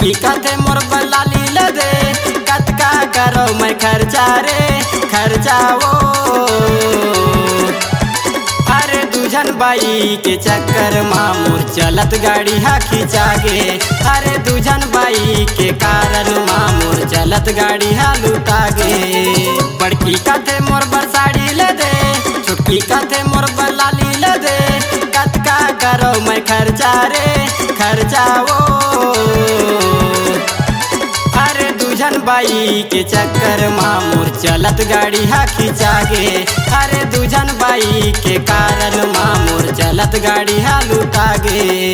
छोटकी कथे मोर बलाली ले दे कतका करो मैं खर्चा रे खर्चा वो। अरे दूजन बाई के चक्कर माँ मोर चलत गाड़ी हा खिंचा गे। अरे दूजन बाई के कारण माँ मोर चलत गाड़ी हा लुटा गे। बड़की कथे मोर बरसाड़ी ले दे छोटकी कथे मोर बलाली ले दे कतका करो मैं खर्चा रे खर्चा वो। अरे दूजन बाई के चक्कर माँ मोर चलत गाड़ी हा खिंचा गे। अरे दूजन बाई के कारण माँ मोर चलत गाड़ी हा लुटा गे।